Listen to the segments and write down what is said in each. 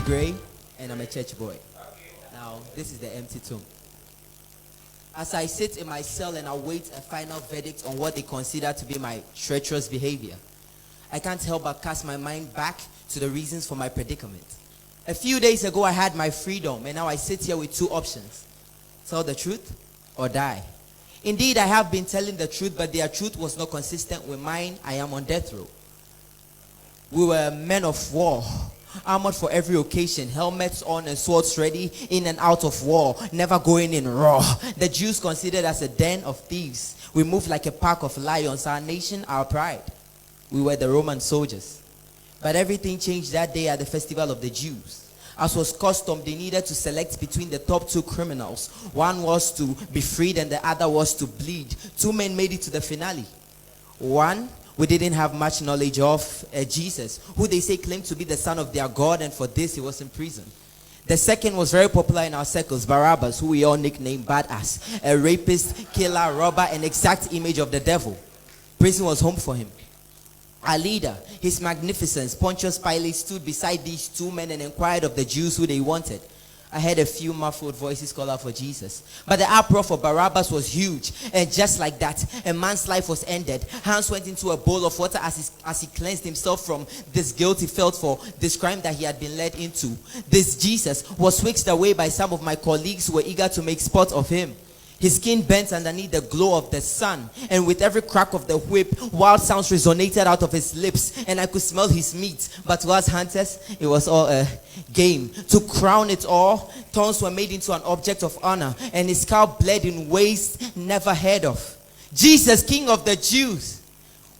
Grae, and I'm a church boy. Now, this is the empty tomb. As I sit in my cell and await a final verdict on what they consider to be my treacherous behavior, I can't help but cast my mind back to the reasons for my predicament. A few days ago, I had my freedom, and now I sit here with two options: tell the truth or die. Indeed, I have been telling the truth, but their truth was not consistent with mine. I am on death row. We were men of war, armored for every occasion, helmets on and swords ready, in and out of war, never going in raw. The Jews considered us a den of thieves. We moved like a pack of lions, our nation, our pride. We were the Roman soldiers. But everything changed that day at the festival of the Jews. As was custom, they needed to select between the top two criminals. One was to be freed and the other was to bleed. Two men made it to the finale. One, we didn't have much knowledge of, Jesus, who they say claimed to be the son of their God, and for this he was in prison. The second was very popular in our circles, Barabbas, who we all nicknamed Badass, a rapist, killer, robber, an exact image of the devil. Prison was home for him. Our leader, His Magnificence, Pontius Pilate, stood beside these two men and inquired of the Jews who they wanted. I heard a few muffled voices call out for Jesus. But the uproar for Barabbas was huge. And just like that, a man's life was ended. Hans went into a bowl of water as he cleansed himself from this guilt he felt for this crime that he had been led into. This Jesus was whisked away by some of my colleagues who were eager to make sport of him. His skin bent underneath the glow of the sun, and with every crack of the whip, wild sounds resonated out of his lips, and I could smell his meat. But to us hunters, it was all a game. To crown it all, thorns were made into an object of honor, and his scalp bled in ways never heard of. Jesus, King of the Jews.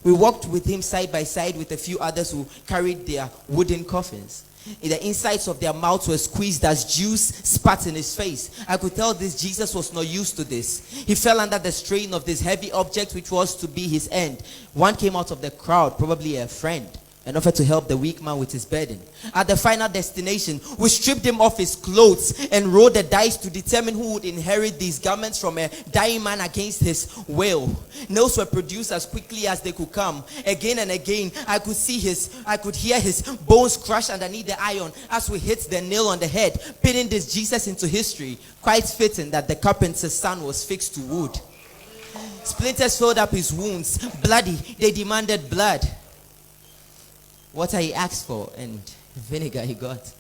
We walked with him side by side with a few others who carried their wooden coffins. The insides of their mouths were squeezed as juice spat in his face. I could tell this Jesus was not used to this. He fell under the strain of this heavy object which was to be his end. One came out of the crowd, probably a friend, and offered to help the weak man with his burden. At the final destination, we stripped him of his clothes and rolled the dice to determine who would inherit these garments from a dying man against his will. Nails were produced as quickly as they could come. Again and again, I could hear his bones crush underneath the iron as we hit the nail on the head, pinning this Jesus into history. Quite fitting that the carpenter's son was fixed to wood. Splinters filled up his wounds. Bloody, they demanded blood. Water he asked for, and vinegar he got.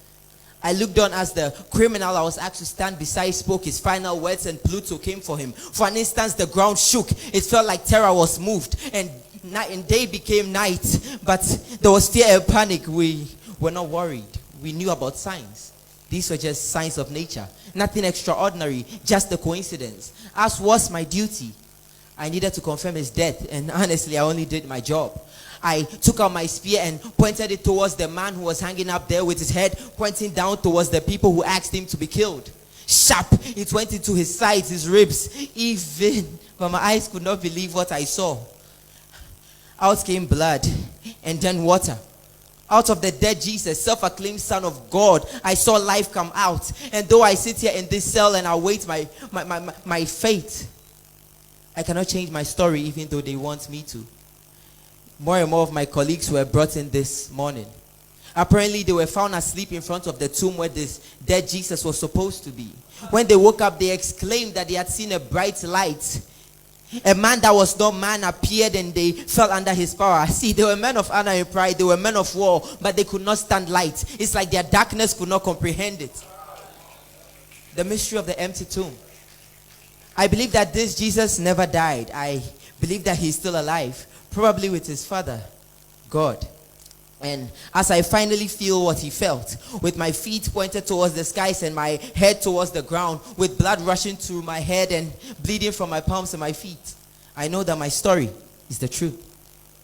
I looked on as the criminal I was asked to stand beside spoke his final words, and Pluto came for him. For an instant, the ground shook. It felt like terror was moved, and day became night. But there was fear and panic. We were not worried. We knew about signs. These were just signs of nature. Nothing extraordinary, just a coincidence. As was my duty, I needed to confirm his death, and honestly, I only did my job. I took out my spear and pointed it towards the man who was hanging up there with his head pointing down towards the people who asked him to be killed. Sharp, it went into his sides, his ribs, even. But my eyes could not believe what I saw. Out came blood and then water. Out of the dead Jesus, self-acclaimed Son of God, I saw life come out. And though I sit here in this cell and await my fate, I cannot change my story even though they want me to. More and more of my colleagues were brought in this morning. Apparently, they were found asleep in front of the tomb where this dead Jesus was supposed to be. When they woke up, they exclaimed that they had seen a bright light. A man that was not man appeared, and they fell under his power. See, they were men of honor and pride. They were men of war, but they could not stand light. It's like their darkness could not comprehend it. The mystery of the empty tomb. I believe that this Jesus never died. I believe that he's still alive. Probably with his father, God. And as I finally feel what he felt, with my feet pointed towards the skies and my head towards the ground, with blood rushing through my head and bleeding from my palms and my feet, I know that my story is the truth.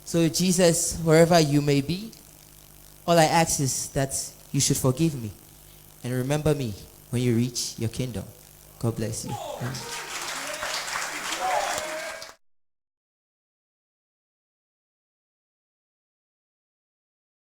So Jesus, wherever you may be, all I ask is that you should forgive me and remember me when you reach your kingdom. God bless you. Amen.